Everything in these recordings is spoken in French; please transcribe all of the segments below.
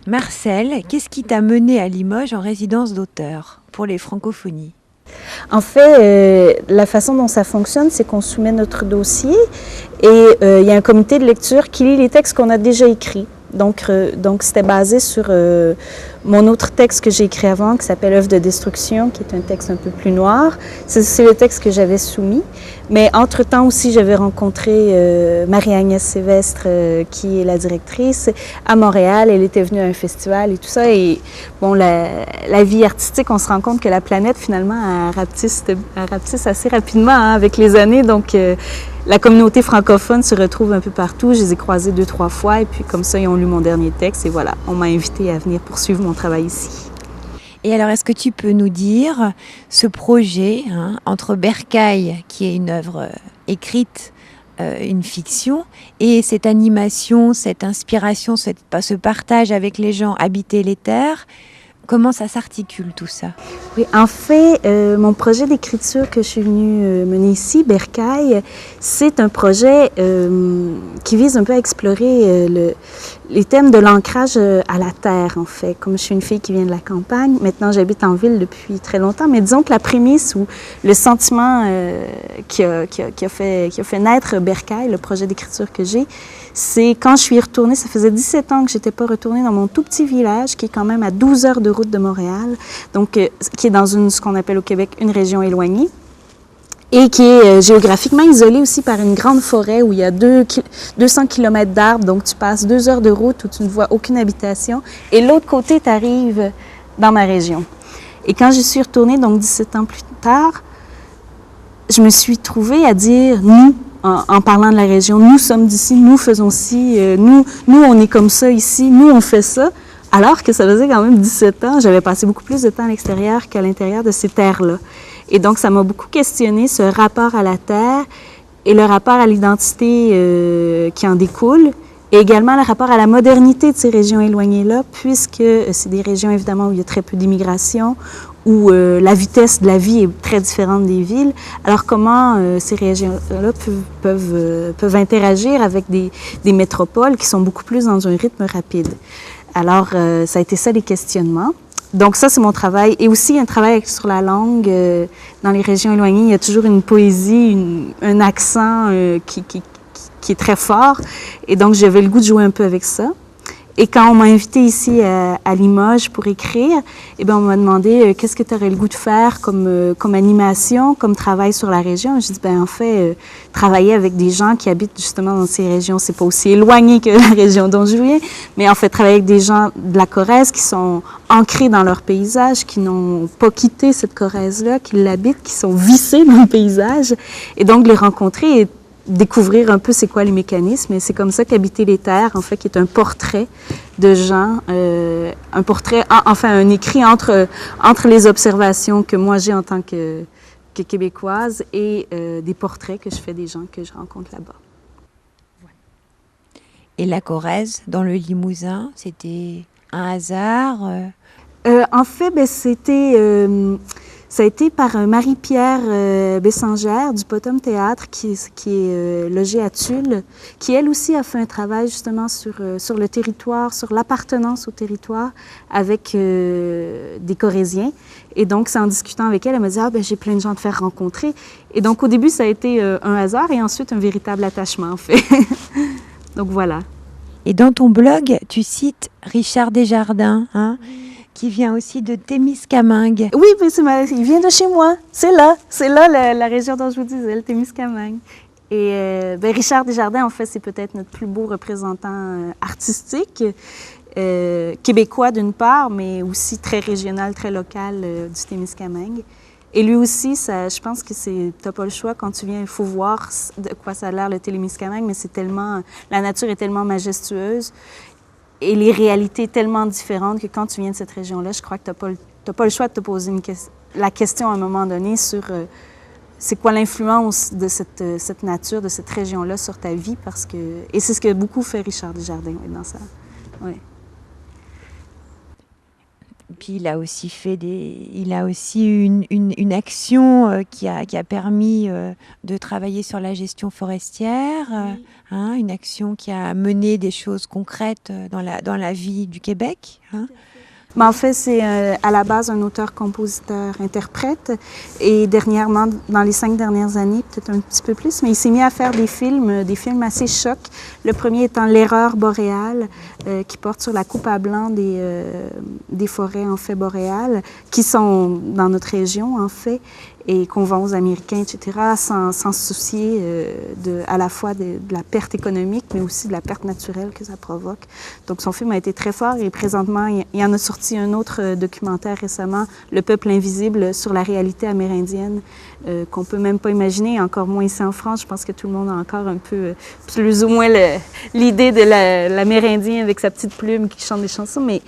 Marcel, qu'est-ce qui t'a mené à Limoges en résidence d'auteur pour les francophonies? En fait, la façon dont ça fonctionne, c'est qu'on soumet notre dossier et il y a un comité de lecture qui lit les textes qu'on a déjà écrits. Donc c'était basé sur mon autre texte que j'ai écrit avant, qui s'appelle Œuvre de destruction, qui est un texte un peu plus noir. C'est le texte que j'avais soumis. Mais entre-temps aussi, j'avais rencontré Marie-Agnès Sévestre, qui est la directrice, à Montréal. Elle était venue à un festival et tout ça. Et bon, la vie artistique, on se rend compte que la planète, finalement, elle rapetisse assez rapidement hein, avec les années. Donc, la communauté francophone se retrouve un peu partout. Je les ai croisés 2-3 fois et puis comme ça, ils ont lu mon dernier texte et voilà, on m'a invité à venir poursuivre mon travail ici. Et alors, est-ce que tu peux nous dire ce projet entre Bercail, qui est une œuvre écrite, une fiction, et cette animation, cette inspiration, ce partage avec les gens, habiter les terres, comment ça s'articule tout ça? Oui, en fait, mon projet d'écriture que je suis venue mener ici, Bercail, c'est un projet qui vise un peu à explorer les thèmes de l'ancrage à la terre, en fait. Comme je suis une fille qui vient de la campagne, maintenant j'habite en ville depuis très longtemps, mais disons que la prémisse ou le sentiment qui a fait naître Bercail, le projet d'écriture que j'ai, c'est quand je suis retournée, ça faisait 17 ans que je n'étais pas retournée dans mon tout petit village, qui est quand même à 12 heures de route de Montréal, donc qui est dans ce qu'on appelle au Québec une région éloignée, et qui est géographiquement isolée aussi par une grande forêt où il y a 200 km d'arbres, donc tu passes 2 heures de route où tu ne vois aucune habitation, et l'autre côté, tu arrives dans ma région. Et quand je suis retournée, donc 17 ans plus tard, je me suis trouvée à dire « nous ». En parlant de la région, nous sommes d'ici, nous faisons ci, nous on est comme ça ici, nous on fait ça, alors que ça faisait quand même 17 ans, j'avais passé beaucoup plus de temps à l'extérieur qu'à l'intérieur de ces terres-là. Et donc ça m'a beaucoup questionné ce rapport à la terre et le rapport à l'identité qui en découle, et également le rapport à la modernité de ces régions éloignées-là, puisque c'est des régions évidemment où il y a très peu d'immigration, où la vitesse de la vie est très différente des villes. Alors comment ces régions-là peuvent interagir avec des métropoles qui sont beaucoup plus dans un rythme rapide. Alors ça a été ça les questionnements. Donc ça c'est mon travail. Et aussi un travail sur la langue. Dans les régions éloignées, il y a toujours une poésie, un accent qui est très fort. Et donc j'avais le goût de jouer un peu avec ça. Et quand on m'a invité ici à Limoges pour écrire, eh bien, on m'a demandé qu'est-ce que tu aurais le goût de faire comme animation, comme travail sur la région. J'ai dit, ben en fait, travailler avec des gens qui habitent justement dans ces régions, c'est pas aussi éloigné que la région dont je viens, mais en fait, travailler avec des gens de la Corrèze qui sont ancrés dans leur paysage, qui n'ont pas quitté cette Corrèze-là, qui l'habitent, qui sont vissés dans le paysage. Et donc, les rencontrer et découvrir un peu c'est quoi les mécanismes. Et c'est comme ça qu'Habiter les terres, en fait, qui est un portrait de gens, un portrait, enfin un écrit entre les observations que moi j'ai en tant que Québécoise et des portraits que je fais des gens que je rencontre là-bas. Et la Corrèze, dans le Limousin, c'était un hasard En fait, ben, ça a été par Marie-Pierre Bessangère du Potom Théâtre qui est logée à Tulle, qui elle aussi a fait un travail justement sur le territoire, sur l'appartenance au territoire avec des Corésiens. Et donc, c'est en discutant avec elle, elle m'a dit « Ah, ben j'ai plein de gens à te faire rencontrer ». Et donc, au début, ça a été un hasard et ensuite un véritable attachement, en fait. Donc, voilà. Et dans ton blog, tu cites Richard Desjardins, qui vient aussi de Témiscamingue. Oui, mais il vient de chez moi. C'est là la région dont je vous disais, le Témiscamingue. Et ben Richard Desjardins, en fait, c'est peut-être notre plus beau représentant artistique, québécois d'une part, mais aussi très régional, très local du Témiscamingue. Et lui aussi, je pense que t'as pas le choix quand tu viens, il faut voir de quoi ça a l'air le Témiscamingue, mais la nature est tellement majestueuse. Et les réalités tellement différentes que quand tu viens de cette région-là, je crois que t'as pas le choix de te poser la question à un moment donné sur c'est quoi l'influence de cette nature, de cette région-là sur ta vie, et c'est ce que beaucoup fait Richard Desjardins dans ça. Ouais. puis il a aussi eu une action qui a permis de travailler sur la gestion forestière, une action qui a mené des choses concrètes dans la vie du Québec. Mais en fait, c'est à la base un auteur, compositeur, interprète. Et dernièrement, dans les 5 dernières années, peut-être un petit peu plus, mais il s'est mis à faire des films assez chocs. Le premier étant L'Erreur boréale, qui porte sur la coupe à blanc des forêts en fait boréales, qui sont dans notre région en fait, et qu'on vend aux Américains, etc., sans se soucier à la fois de la perte économique, mais aussi de la perte naturelle que ça provoque. Donc son film a été très fort et présentement, il en a sorti un autre documentaire récemment, Le peuple invisible, sur la réalité amérindienne, qu'on peut même pas imaginer, encore moins ici en France. Je pense que tout le monde a encore un peu, plus ou moins l'idée de l'Amérindien avec sa petite plume qui chante des chansons, mais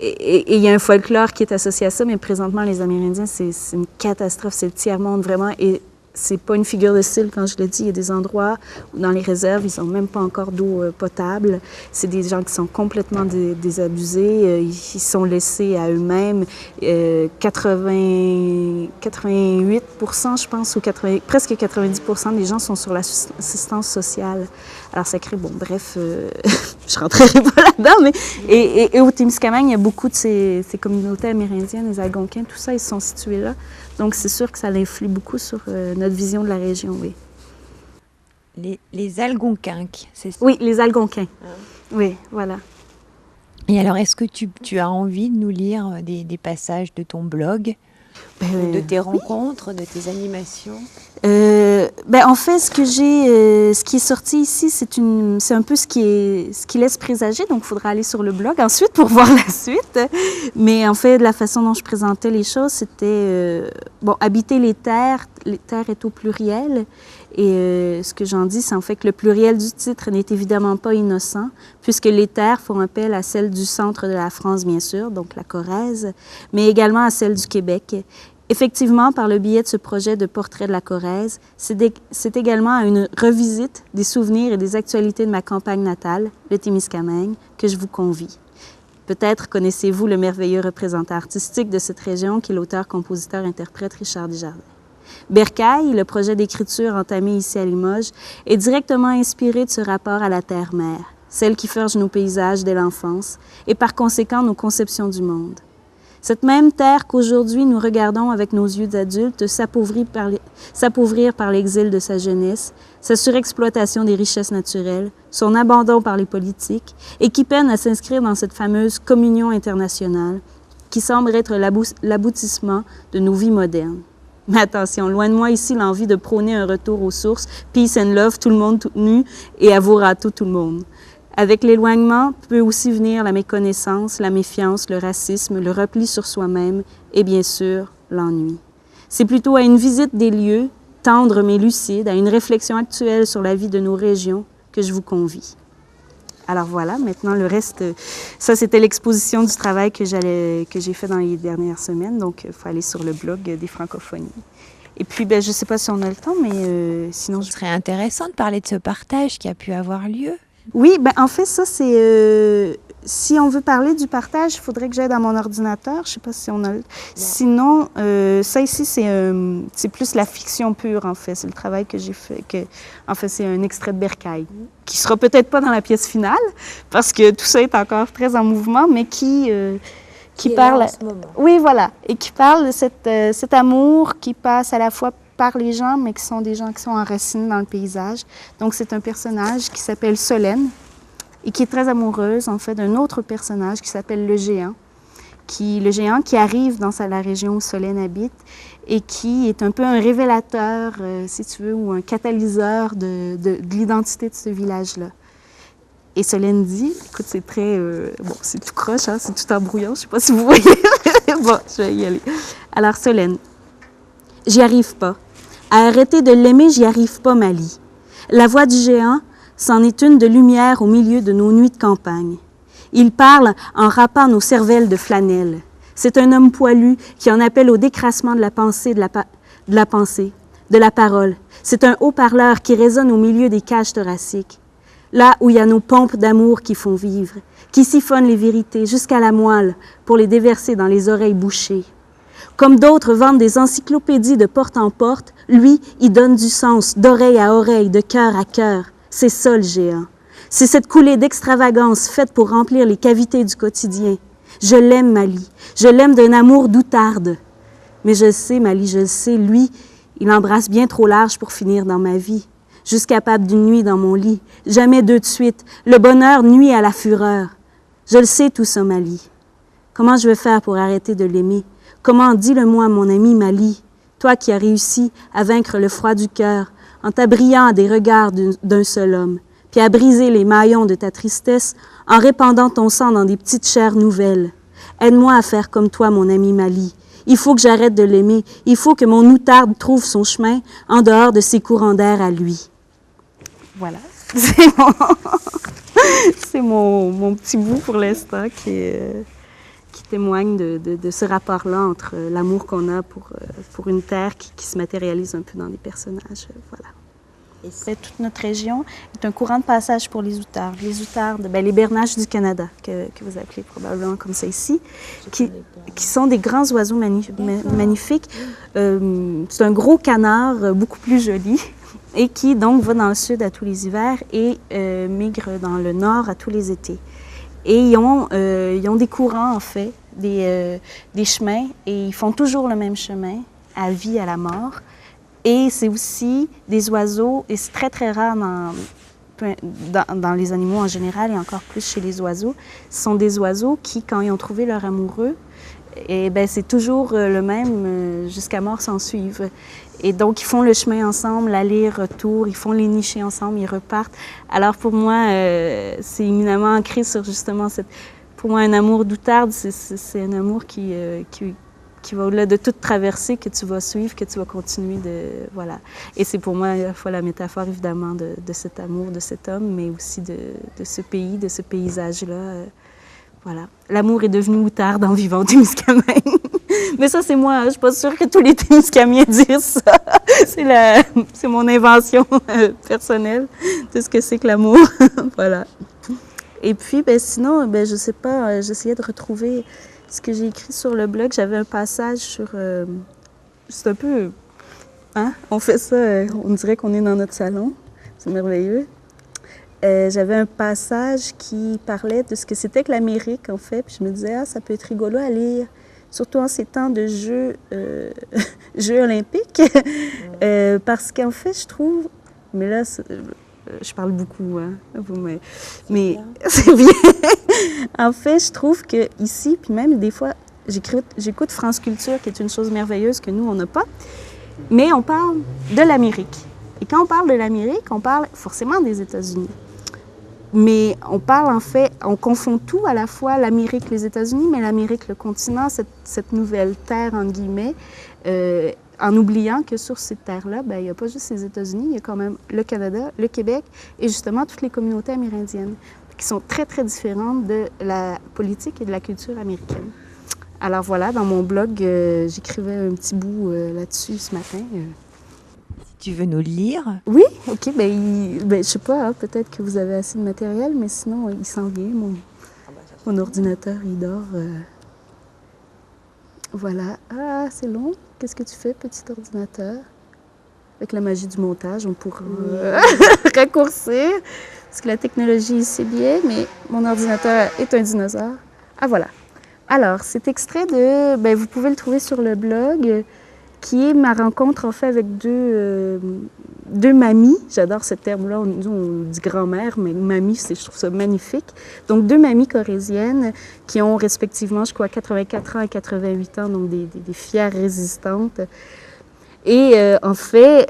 et il y a un folklore qui est associé à ça, mais présentement, les Amérindiens, c'est une catastrophe, c'est le tiers-monde vraiment, et c'est pas une figure de style quand je le dis. Il y a des endroits où dans les réserves, ils n'ont même pas encore d'eau potable. C'est des gens qui sont complètement désabusés, ils sont laissés à eux-mêmes. 88%, je pense, ou presque 90% des gens sont sur l'assistance sociale. Alors ça crée, bon, bref, je rentrerai pas là-dedans, mais et au Témiscamingue, il y a beaucoup de ces communautés amérindiennes, les Algonquins, tout ça, ils sont situés là. Donc c'est sûr que ça influe beaucoup sur notre vision de la région, oui. Les Algonquins, c'est ça? Oui, les Algonquins. Oui, voilà. Et alors, est-ce que tu as envie de nous lire des passages de ton blog, de tes rencontres, de tes animations? En fait, ce qui est sorti ici, c'est un peu ce qui laisse présager. Donc, il faudra aller sur le blog ensuite pour voir la suite. Mais en fait, la façon dont je présentais les choses, c'était habiter les terres est au pluriel. Et ce que j'en dis, c'est en fait que le pluriel du titre n'est évidemment pas innocent, puisque les terres font appel à celles du centre de la France, bien sûr, donc la Corrèze, mais également à celles du Québec. Effectivement, par le biais de ce projet de portrait de la Corrèze, c'est également à une revisite des souvenirs et des actualités de ma campagne natale, le Témiscamingue, que je vous convie. Peut-être connaissez-vous le merveilleux représentant artistique de cette région qui est l'auteur, compositeur, interprète Richard Desjardins. Bercail, le projet d'écriture entamé ici à Limoges, est directement inspiré de ce rapport à la terre-mère, celle qui forge nos paysages dès l'enfance et par conséquent nos conceptions du monde. Cette même terre qu'aujourd'hui nous regardons avec nos yeux d'adultes s'appauvrir par l'exil de sa jeunesse, sa surexploitation des richesses naturelles, son abandon par les politiques et qui peine à s'inscrire dans cette fameuse communion internationale qui semble être l'aboutissement de nos vies modernes. Mais attention, loin de moi ici l'envie de prôner un retour aux sources, peace and love, tout le monde tout nu et à vos râteaux tout le monde. Avec l'éloignement peut aussi venir la méconnaissance, la méfiance, le racisme, le repli sur soi-même et bien sûr l'ennui. C'est plutôt à une visite des lieux, tendre mais lucide, à une réflexion actuelle sur la vie de nos régions que je vous convie. Alors voilà, maintenant le reste, ça c'était l'exposition du travail que j'ai fait dans les dernières semaines, donc il faut aller sur le blog des Francophonies. Et puis, je ne sais pas si on a le temps, mais sinon... Ce serait intéressant de parler de ce partage qui a pu avoir lieu. Oui, en fait, ça c'est... si on veut parler du partage, il faudrait que j'aille dans mon ordinateur. Je ne sais pas si on a... Sinon, ça ici, c'est plus la fiction pure, en fait. C'est le travail que j'ai fait. En fait, c'est un extrait de Bercail, qui ne sera peut-être pas dans la pièce finale, parce que tout ça est encore très en mouvement, mais qui parle... En ce moment. Oui, voilà. Et qui parle de cet amour qui passe à la fois par les gens, mais qui sont des gens qui sont enracinés dans le paysage. Donc, c'est un personnage qui s'appelle Solène, et qui est très amoureuse, en fait, d'un autre personnage qui s'appelle le géant qui arrive dans la région où Solène habite et qui est un peu un révélateur, si tu veux, ou un catalyseur de l'identité de ce village-là. Et Solène dit, écoute, c'est très... c'est tout croche, hein, c'est tout embrouillant, je ne sais pas si vous voyez. Bon, je vais y aller. Alors, Solène, j'y arrive pas. À arrêter de l'aimer, j'y arrive pas, Mali. La voix du géant, c'en est une de lumière au milieu de nos nuits de campagne. Il parle en râpant nos cervelles de flanelle. C'est un homme poilu qui en appelle au décrassement de la pensée, de la parole. C'est un haut-parleur qui résonne au milieu des cages thoraciques. Là où il y a nos pompes d'amour qui font vivre, qui siphonne les vérités jusqu'à la moelle pour les déverser dans les oreilles bouchées. Comme d'autres vendent des encyclopédies de porte en porte, lui, il donne du sens d'oreille à oreille, de cœur à cœur. C'est ça le géant. C'est cette coulée d'extravagance faite pour remplir les cavités du quotidien. Je l'aime, Mali. Je l'aime d'un amour d'outarde. Mais je sais, Mali, je le sais, lui, il embrasse bien trop large pour finir dans ma vie. Juste capable d'une nuit dans mon lit. Jamais deux de suite. Le bonheur nuit à la fureur. Je le sais tout ça, Mali. Comment je vais faire pour arrêter de l'aimer? Comment, dis-le-moi, mon ami Mali, toi qui as réussi à vaincre le froid du cœur en t'abriant à des regards d'un seul homme, puis à briser les maillons de ta tristesse en répandant ton sang dans des petites chairs nouvelles. Aide-moi à faire comme toi, mon ami Mali. Il faut que j'arrête de l'aimer. Il faut que mon outarde trouve son chemin en dehors de ses courants d'air à lui. Voilà. C'est mon petit bout pour l'instant qui témoigne de ce rapport-là entre l'amour qu'on a pour une terre qui se matérialise un peu dans des personnages. Voilà. Et toute notre région est un courant de passage pour les outardes. Les outardes, les bernaches du Canada, que vous appelez probablement comme ça ici, qui sont des grands oiseaux magnifiques. C'est un gros canard beaucoup plus joli et qui donc va dans le sud à tous les hivers et migre dans le nord à tous les étés. Et ils ont des courants, en fait, des chemins, et ils font toujours le même chemin, à vie, à la mort. Et c'est aussi des oiseaux, et c'est très, très rare dans les animaux en général, et encore plus chez les oiseaux, ce sont des oiseaux qui, quand ils ont trouvé leur amoureux, et c'est toujours le même, jusqu'à mort s'en suivre. Et donc, ils font le chemin ensemble, l'aller-retour, ils font les nichés ensemble, ils repartent. Alors, pour moi, c'est éminemment ancré sur justement pour moi, un amour d'outarde, c'est un amour qui va au-delà de toute traversée, que tu vas suivre, que tu vas continuer voilà. Et c'est pour moi à la fois la métaphore, évidemment, de cet amour, de cet homme, mais aussi de ce pays, de ce paysage-là. Voilà. L'amour est devenu outarde en vivant au Témiscamingue. Mais ça, c'est moi. Je suis pas sûre que tous les Témiscamingues disent ça. C'est mon invention personnelle de ce que c'est que l'amour. Voilà. Et puis, sinon, je sais pas, j'essayais de retrouver ce que j'ai écrit sur le blog. J'avais un passage sur... c'est un peu... Hein? On fait ça, on dirait qu'on est dans notre salon. C'est merveilleux. J'avais un passage qui parlait de ce que c'était que l'Amérique, en fait. Puis je me disais, ça peut être rigolo à lire, surtout en ces temps de Jeux olympiques. Parce qu'en fait, je trouve... Mais là, je parle beaucoup, hein? Mais c'est bien. En fait, je trouve qu'ici, puis même des fois, j'écoute France Culture, qui est une chose merveilleuse que nous, on n'a pas. Mais on parle de l'Amérique. Et quand on parle de l'Amérique, on parle forcément des États-Unis. Mais on parle en fait, on confond tout à la fois, l'Amérique, les États-Unis, mais l'Amérique, le continent, cette nouvelle terre, entre guillemets, en oubliant que sur cette terre-là, il n'y a pas juste les États-Unis, il y a quand même le Canada, le Québec et justement toutes les communautés amérindiennes qui sont très, très différentes de la politique et de la culture américaine. Alors voilà, dans mon blog, j'écrivais un petit bout là-dessus ce matin. Tu veux nous le lire? Oui, OK. Je sais pas, hein, peut-être que vous avez assez de matériel, mais sinon, il s'en vient. Mon ordinateur, il dort. Voilà. Ah, c'est long. Qu'est-ce que tu fais, petit ordinateur? Avec la magie du montage, on pourra raccourcir. Parce que la technologie, c'est bien, mais mon ordinateur est un dinosaure. Ah, voilà. Alors, cet extrait vous pouvez le trouver sur le blog, qui est ma rencontre, en fait, avec deux mamies. J'adore ce terme-là. On dit grand-mère, mais mamie, je trouve ça magnifique. Donc, deux mamies corésiennes qui ont respectivement, je crois, 84 ans et 88 ans, donc des fières résistantes. Et en fait,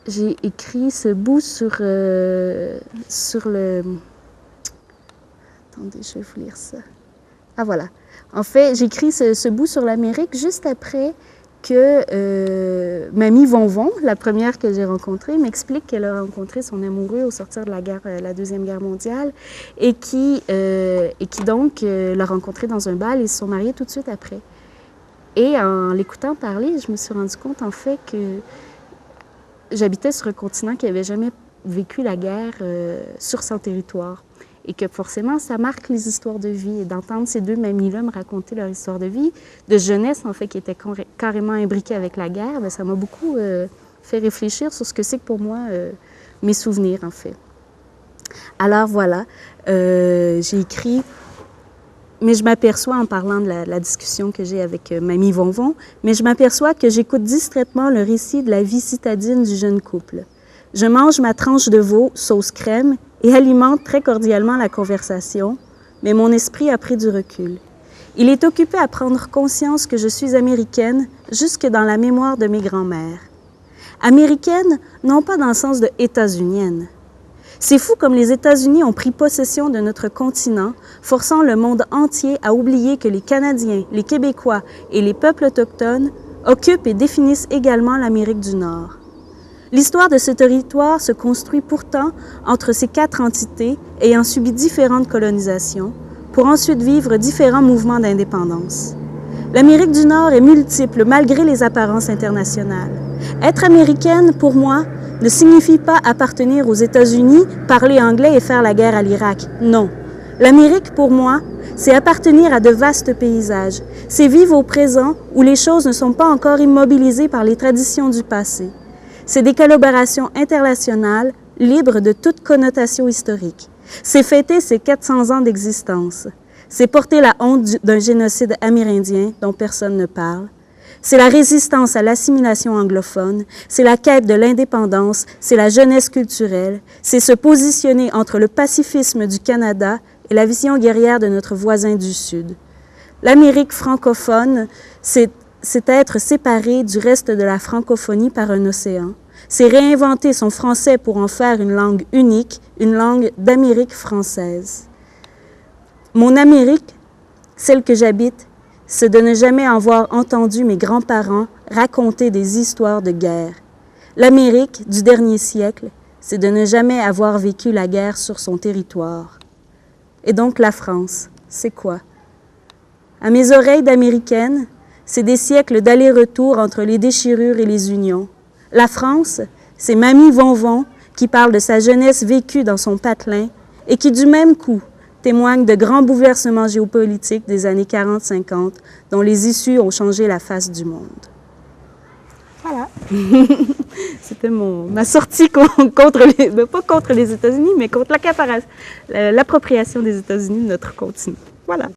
j'ai écrit ce bout sur le... Attendez, je vais vous lire ça. Ah, voilà. En fait, j'ai écrit ce bout sur l'Amérique juste après que Mamie Vonvon, la première que j'ai rencontrée, m'explique qu'elle a rencontré son amoureux au sortir de la Deuxième Guerre mondiale et qui donc l'a rencontré dans un bal et ils se sont mariés tout de suite après. Et en l'écoutant parler, je me suis rendu compte en fait que j'habitais sur un continent qui n'avait jamais vécu la guerre sur son territoire. et que forcément, ça marque les histoires de vie. Et d'entendre ces deux mamies-là me raconter leur histoire de vie, de jeunesse, en fait, qui était carrément imbriquée avec la guerre, bien, ça m'a beaucoup fait réfléchir sur ce que c'est que pour moi mes souvenirs, en fait. Alors voilà, j'ai écrit, mais je m'aperçois en parlant de la discussion que j'ai avec Mamie Vonvon, mais je m'aperçois que j'écoute distraitement le récit de la vie citadine du jeune couple. Je mange ma tranche de veau, sauce crème, et alimente très cordialement la conversation, mais mon esprit a pris du recul. Il est occupé à prendre conscience que je suis américaine jusque dans la mémoire de mes grands-mères. Américaine, non pas dans le sens de états-unienne. C'est fou comme les États-Unis ont pris possession de notre continent, forçant le monde entier à oublier que les Canadiens, les Québécois et les peuples autochtones occupent et définissent également l'Amérique du Nord. L'histoire de ce territoire se construit pourtant entre ces quatre entités ayant subi différentes colonisations, pour ensuite vivre différents mouvements d'indépendance. L'Amérique du Nord est multiple malgré les apparences internationales. Être américaine, pour moi, ne signifie pas appartenir aux États-Unis, parler anglais et faire la guerre à l'Irak. Non. L'Amérique, pour moi, c'est appartenir à de vastes paysages. C'est vivre au présent où les choses ne sont pas encore immobilisées par les traditions du passé. C'est des collaborations internationales libres de toute connotation historique. C'est fêter ses 400 ans d'existence. C'est porter la honte d'un génocide amérindien dont personne ne parle. C'est la résistance à l'assimilation anglophone, c'est la quête de l'indépendance, c'est la jeunesse culturelle, c'est se positionner entre le pacifisme du Canada et la vision guerrière de notre voisin du Sud. L'Amérique francophone, c'est être séparé du reste de la francophonie par un océan. C'est réinventer son français pour en faire une langue unique, une langue d'Amérique française. Mon Amérique, celle que j'habite, c'est de ne jamais avoir entendu mes grands-parents raconter des histoires de guerre. L'Amérique du dernier siècle, c'est de ne jamais avoir vécu la guerre sur son territoire. Et donc la France, c'est quoi? À mes oreilles d'Américaine, c'est des siècles d'aller-retour entre les déchirures et les unions. La France, c'est Mamie Vonvon qui parle de sa jeunesse vécue dans son patelin et qui, du même coup, témoigne de grands bouleversements géopolitiques des années 40-50 dont les issues ont changé la face du monde. Voilà. C'était ma sortie contre les, pas contre les États-Unis, mais contre l'appropriation des États-Unis de notre continent. Voilà.